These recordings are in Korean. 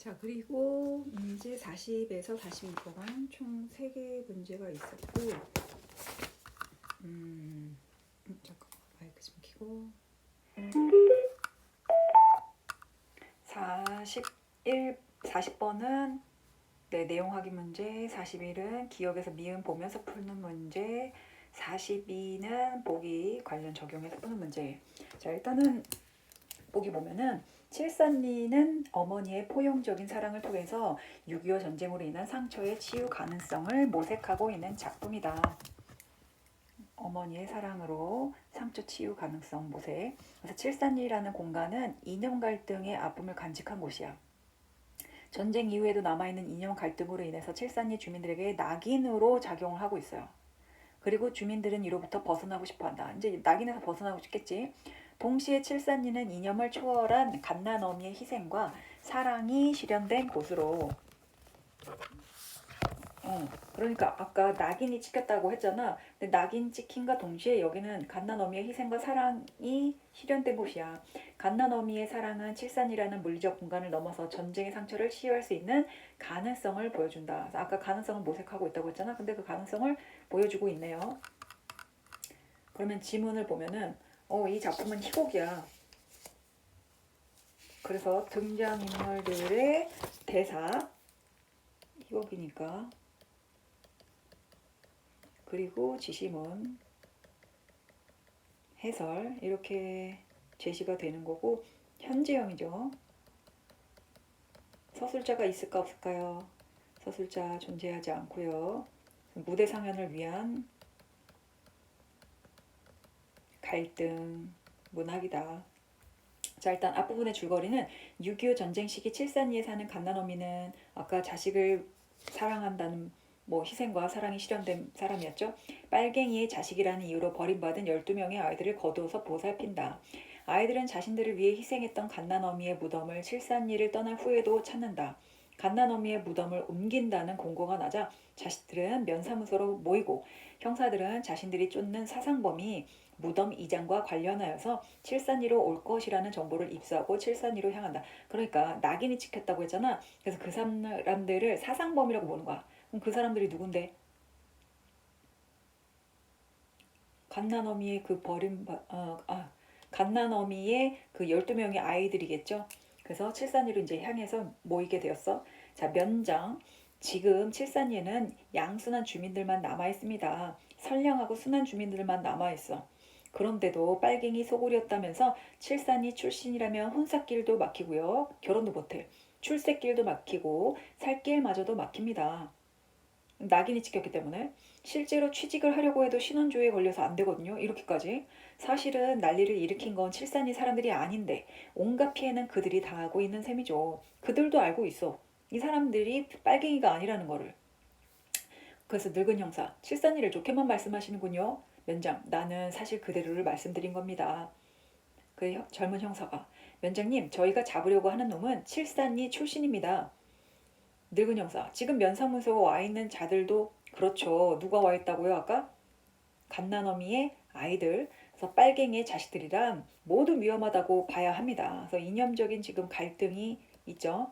자, 그리고 문제 40에서 42번간 총 3개의 문제가 있었고, 잠깐만, 마이크 좀 켜고. 40번은 내용 확인 문제, 41은 기억에서 미음 보면서 푸는 문제, 42는 보기 관련 적용해서 푸는 문제. 자, 일단은 보기 보면은 칠산리는 어머니의 포용적인 사랑을 통해서 6.25 전쟁으로 인한 상처의 치유 가능성을 모색하고 있는 작품이다. 어머니의 사랑으로 상처 치유 가능성 모색. 그래서 칠산리라는 공간은 이념 갈등의 아픔을 간직한 곳이야. 전쟁 이후에도 남아있는 이념 갈등으로 인해서 칠산리 주민들에게 낙인으로 작용을 하고 있어요. 그리고 주민들은 이로부터 벗어나고 싶어한다. 이제 낙인에서 벗어나고 싶겠지. 동시에 칠산리는 이념을 초월한 갓난어미의 희생과 사랑이 실현된 곳으로. 그러니까 아까 낙인이 찍혔다고 했잖아. 근데 낙인 찍힌과 동시에 여기는 갓난어미의 희생과 사랑이 실현된 곳이야. 갓난어미의 사랑은 칠산이라는 물리적 공간을 넘어서 전쟁의 상처를 치유할 수 있는 가능성을 보여준다. 아까 가능성을 모색하고 있다고 했잖아. 근데 그 가능성을 보여주고 있네요. 그러면 지문을 보면은 이 작품은 희곡이야. 그래서 등장인물들의 대사 희곡이니까. 그리고 지시문, 해설 이렇게 제시가 되는 거고, 현재형이죠. 서술자가 있을까 없을까요? 서술자 존재하지 않고요. 무대 상연을 위한 갈등, 문학이다. 자, 일단 앞부분의 줄거리는 6.25 전쟁 시기 칠산리에 사는 갓난어미는 아까 자식을 사랑한다는 희생과 사랑이 실현된 사람이었죠. 빨갱이의 자식이라는 이유로 버림받은 12명의 아이들을 거두어서 보살핀다. 아이들은 자신들을 위해 희생했던 갓난어미의 무덤을 칠산리를 떠난 후에도 찾는다. 갓난어미의 무덤을 옮긴다는 공고가 나자 자식들은 면사무소로 모이고 형사들은 자신들이 쫓는 사상범이 무덤 이장과 관련하여서 칠산리로 올 것이라는 정보를 입수하고 칠산리로 향한다. 그러니까 낙인이 찍혔다고 했잖아. 그래서 그 사람들을 사상범이라고 보는 거야. 그럼 그 사람들이 누군데? 갓난어미의 갓난어미의 그 12명의 아이들이겠죠. 그래서 칠산리로 이제 향해서 모이게 되었어. 자, 면장. 지금 칠산리에는 양순한 주민들만 남아 있습니다. 선량하고 순한 주민들만 남아 있어. 그런데도 빨갱이 소굴이었다면서 칠산리 출신이라면 혼사길도 막히고요. 결혼도 못해. 출세길도 막히고 살길마저도 막힙니다. 낙인이 찍혔기 때문에 실제로 취직을 하려고 해도 신원조회에 걸려서 안 되거든요. 이렇게까지. 사실은 난리를 일으킨 건 칠산리 사람들이 아닌데 온갖 피해는 그들이 다 하고 있는 셈이죠. 그들도 알고 있어. 이 사람들이 빨갱이가 아니라는 거를. 그래서 늙은 형사, 칠산리를 좋게만 말씀하시는군요. 면장, 나는 사실 그대로를 말씀드린 겁니다. 그 젊은 형사가, 면장님, 저희가 잡으려고 하는 놈은 칠산리 출신입니다. 늙은 형사, 지금 면사무소에 와 있는 자들도 그렇죠. 누가 와 있다고요? 아까 갓난어미의 아이들, 그래서 빨갱이의 자식들이란 모두 위험하다고 봐야 합니다. 그래서 이념적인 지금 갈등이 있죠.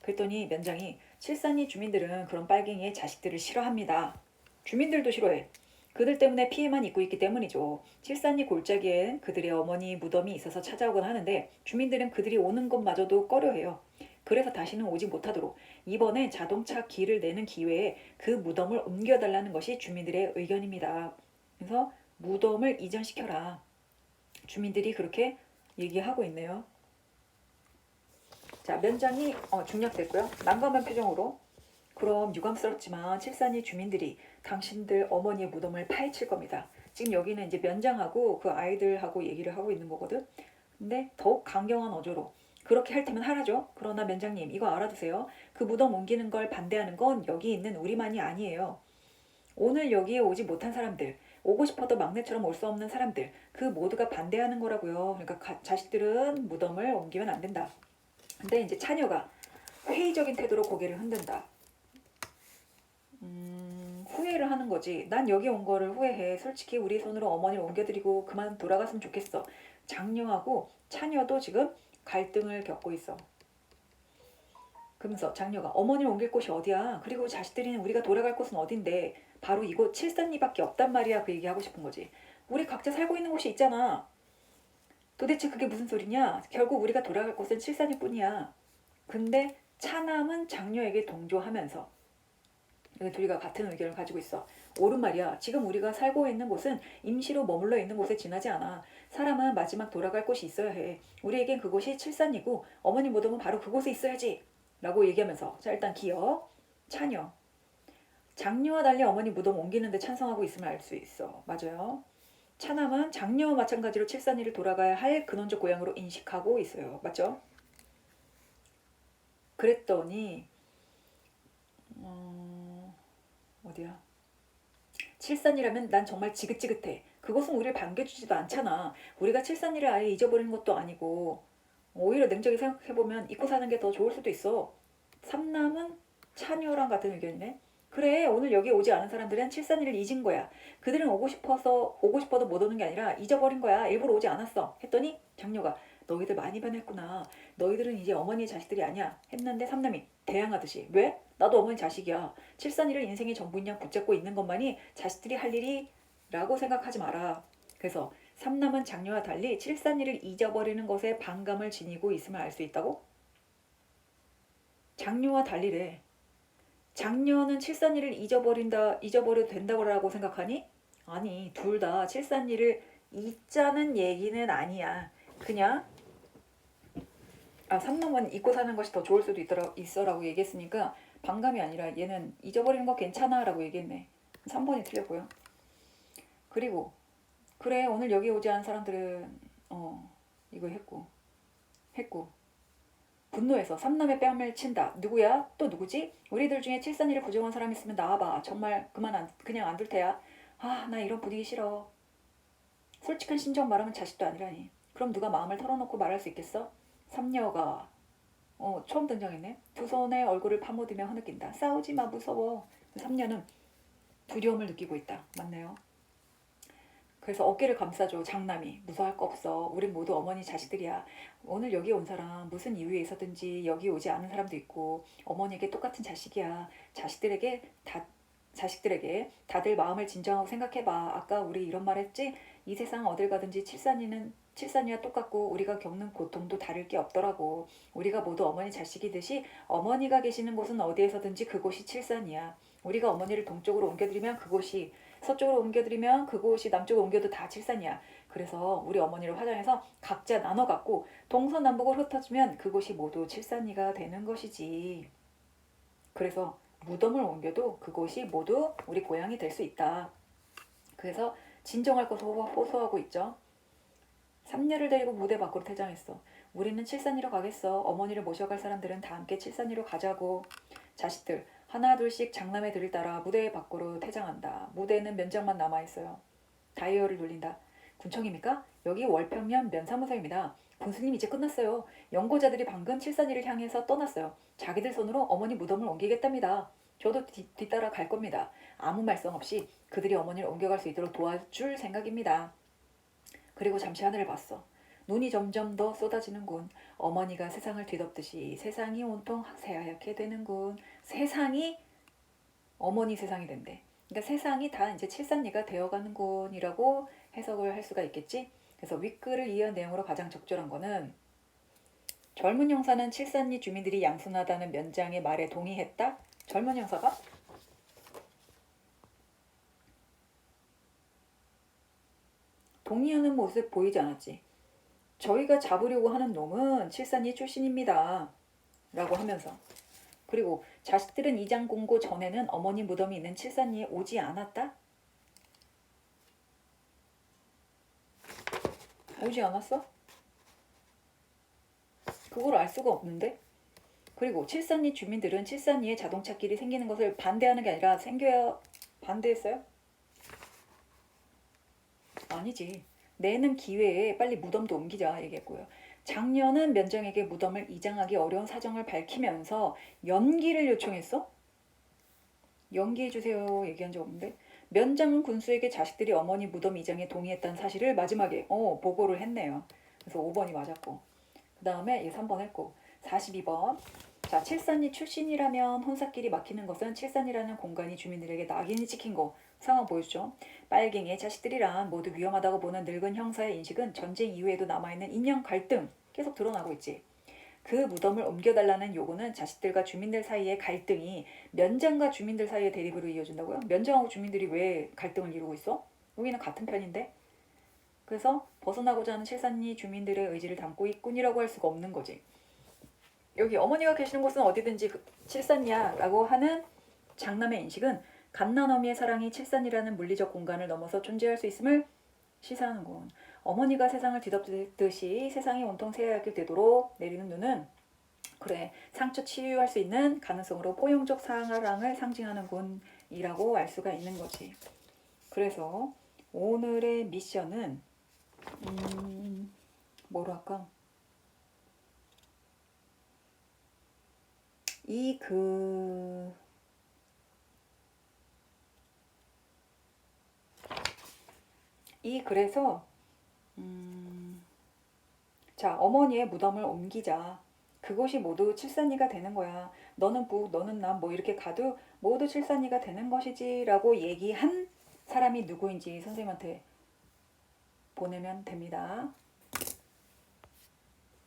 그랬더니 면장이 칠산리 주민들은 그런 빨갱이의 자식들을 싫어합니다. 주민들도 싫어해. 그들 때문에 피해만 입고 있기 때문이죠. 칠산리 골짜기엔 그들의 어머니 무덤이 있어서 찾아오곤 하는데 주민들은 그들이 오는 것마저도 꺼려해요. 그래서 다시는 오지 못하도록 이번에 자동차 길을 내는 기회에 그 무덤을 옮겨달라는 것이 주민들의 의견입니다. 그래서 무덤을 이전시켜라. 주민들이 그렇게 얘기하고 있네요. 자, 면장이 중략됐고요. 난감한 표정으로, 그럼 유감스럽지만 칠산리 주민들이 당신들 어머니의 무덤을 파헤칠 겁니다. 지금 여기는 이제 면장하고 그 아이들하고 얘기를 하고 있는 거거든. 근데 더욱 강경한 어조로 그렇게 할 테면 하라죠. 그러나 면장님, 이거 알아두세요. 그 무덤 옮기는 걸 반대하는 건 여기 있는 우리만이 아니에요. 오늘 여기에 오지 못한 사람들, 오고 싶어도 막내처럼 올 수 없는 사람들, 그 모두가 반대하는 거라고요. 그러니까 자식들은 무덤을 옮기면 안 된다. 근데 이제 차녀가 회의적인 태도로 고개를 흔든다. 후회를 하는 거지. 난 여기 온 거를 후회해. 솔직히 우리 손으로 어머니를 옮겨드리고 그만 돌아갔으면 좋겠어. 장녀하고 차녀도 지금 갈등을 겪고 있어. 그러면서 장녀가 어머니를 옮길 곳이 어디야? 그리고 자식들이는 우리가 돌아갈 곳은 어딘데? 바로 이곳 칠산리밖에 없단 말이야. 그 얘기하고 싶은 거지. 우리 각자 살고 있는 곳이 있잖아. 도대체 그게 무슨 소리냐? 결국 우리가 돌아갈 곳은 칠산이뿐이야. 근데 차남은 장녀에게 동조하면서 둘이가 같은 의견을 가지고 있어. 옳은 말이야. 지금 우리가 살고 있는 곳은 임시로 머물러 있는 곳에 지나지 않아. 사람은 마지막 돌아갈 곳이 있어야 해. 우리에겐 그곳이 칠산이고 어머니 무덤은 바로 그곳에 있어야지. 라고 얘기하면서 자 일단 기어, 차녀. 장녀와 달리 어머니 무덤 옮기는데 찬성하고 있음을 알 수 있어. 맞아요. 차남은 장녀와 마찬가지로 칠산이를 돌아가야 할 근원적 고향으로 인식하고 있어요. 맞죠? 그랬더니 어디야? 칠산이라면 난 정말 지긋지긋해. 그것은 우리를 반겨주지도 않잖아. 우리가 칠산이를 아예 잊어버리는 것도 아니고 오히려 냉정히 생각해보면 잊고 사는 게 더 좋을 수도 있어. 삼남은 차녀랑 같은 의견이네. 그래 오늘 여기 오지 않은 사람들은 칠산이를 잊은 거야. 그들은 오고 싶어도 못 오는 게 아니라 잊어버린 거야. 일부러 오지 않았어. 했더니 장녀가 너희들 많이 변했구나. 너희들은 이제 어머니의 자식들이 아니야. 했는데 삼남이 대항하듯이 왜? 나도 어머니 자식이야. 칠산이를 인생의 전부인 양 붙잡고 있는 것만이 자식들이 할 일이라고 생각하지 마라. 그래서 삼남은 장녀와 달리 칠산이를 잊어버리는 것에 반감을 지니고 있음을 알 수 있다고? 장녀와 달리래. 장녀는 칠산이를 잊어버려도 된다고 생각하니? 아니, 둘 다 칠산이를 잊자는 얘기는 아니야. 그냥 삼남은 잊고 사는 것이 더 좋을 수도 있어라고 얘기했으니까 반감이 아니라 얘는 잊어버리는 거 괜찮아라고 얘기했네. 3번이 틀렸고요. 그리고 그래 오늘 여기 오지 않은 사람들은 이거 했고 분노해서 삼남의 뺨을 친다. 누구야? 또 누구지? 우리들 중에 칠산이를 부정한 사람 있으면 나와봐. 정말 그냥 안 둘 테야. 나 이런 분위기 싫어. 솔직한 심정 말하면 자식도 아니라니. 그럼 누가 마음을 털어놓고 말할 수 있겠어? 삼녀가 처음 등장했네. 두 손에 얼굴을 파묻으며 흐느낀다. 싸우지 마 무서워. 삼녀는 두려움을 느끼고 있다. 맞네요. 그래서 어깨를 감싸줘. 장남이 무서워할 거 없어. 우린 모두 어머니 자식들이야. 오늘 여기 온 사람 무슨 이유에 있었든지 여기 오지 않은 사람도 있고 어머니에게 똑같은 자식이야. 자식들에게 다들 마음을 진정하고 생각해봐. 아까 우리 이런 말 했지? 이 세상 어딜 가든지 칠산이와 똑같고 우리가 겪는 고통도 다를 게 없더라고. 우리가 모두 어머니 자식이듯이 어머니가 계시는 곳은 어디에서든지 그곳이 칠산이야. 우리가 어머니를 동쪽으로 옮겨드리면 그곳이 서쪽으로 옮겨드리면 그곳이 남쪽으로 옮겨도 다 칠산이야. 그래서 우리 어머니를 화장해서 각자 나눠 갖고 동서남북으로 흩어지면 그곳이 모두 칠산이가 되는 것이지. 그래서 무덤을 옮겨도 그곳이 모두 우리 고향이 될 수 있다. 그래서 진정할 것을 호소하고 있죠. 삼녀를 데리고 무대 밖으로 퇴장했어. 우리는 칠산이로 가겠어. 어머니를 모셔갈 사람들은 다 함께 칠산이로 가자고. 자식들 하나 둘씩 장남의 들을 따라 무대 밖으로 퇴장한다. 무대는 면장만 남아있어요. 다이얼을 눌린다. 군청입니까? 여기 월평면 면사무소입니다. 군수님 이제 끝났어요. 연고자들이 방금 칠산이를 향해서 떠났어요. 자기들 손으로 어머니 무덤을 옮기겠답니다. 저도 뒤따라 갈 겁니다. 아무 말썽 없이 그들이 어머니를 옮겨갈 수 있도록 도와줄 생각입니다. 그리고 잠시 하늘을 봤어. 눈이 점점 더 쏟아지는군. 어머니가 세상을 뒤덮듯이 세상이 온통 새하얗게 되는군. 세상이 어머니 세상이 된대. 그러니까 세상이 다 이제 칠산리가 되어가는군이라고 해석을 할 수가 있겠지. 그래서 윗글을 이해한 내용으로 가장 적절한 거는 젊은 형사는 칠산리 주민들이 양순하다는 면장의 말에 동의했다. 젊은 형사가 동의하는 모습 보이지 않았지. 저희가 잡으려고 하는 놈은 칠산리 출신입니다. 라고 하면서 그리고 자식들은 이장 공고 전에는 어머니 무덤이 있는 칠산리에 오지 않았다? 오지 않았어? 그걸 알 수가 없는데? 그리고 칠산리 주민들은 칠산리에 자동차길이 생기는 것을 반대하는 게 아니라 생겨야 반대했어요? 아니지. 내는 기회에 빨리 무덤도 옮기자 얘기했고요. 장녀는 면장에게 무덤을 이장하기 어려운 사정을 밝히면서 연기를 요청했어? 연기해주세요 얘기한 적 없는데 면장은 군수에게 자식들이 어머니 무덤 이장에 동의했다는 사실을 마지막에 보고를 했네요. 그래서 5번이 맞았고 그 다음에 3번 했고 42번 자, 칠산리 출신이라면 혼사끼리 막히는 것은 칠산이라는 공간이 주민들에게 낙인이 찍힌 거 상황 보여주죠. 빨갱이의 자식들이란 모두 위험하다고 보는 늙은 형사의 인식은 전쟁 이후에도 남아있는 인연 갈등 계속 드러나고 있지. 그 무덤을 옮겨달라는 요구는 자식들과 주민들 사이의 갈등이 면장과 주민들 사이의 대립으로 이어진다고요? 면장하고 주민들이 왜 갈등을 이루고 있어? 여기는 같은 편인데? 그래서 벗어나고자 하는 칠산리 주민들의 의지를 담고 있군이라고 할 수가 없는 거지. 여기 어머니가 계시는 곳은 어디든지 칠산이야 라고 하는 장남의 인식은 갓난 어미의 사랑이 칠산이라는 물리적 공간을 넘어서 존재할 수 있음을 시사하는군. 어머니가 세상을 뒤덮듯이 세상이 온통 새하얗게 되도록 내리는 눈은 그래 상처 치유할 수 있는 가능성으로 포용적 사랑을 상징하는군이라고 알 수가 있는 거지. 그래서 오늘의 미션은 뭐로 할까? 그래서 자, 어머니의 무덤을 옮기자. 그곳이 모두 칠산이가 되는 거야. 너는 북, 너는 남, 뭐 이렇게 가도 모두 칠산이가 되는 것이지 라고 얘기한 사람이 누구인지 선생님한테 보내면 됩니다.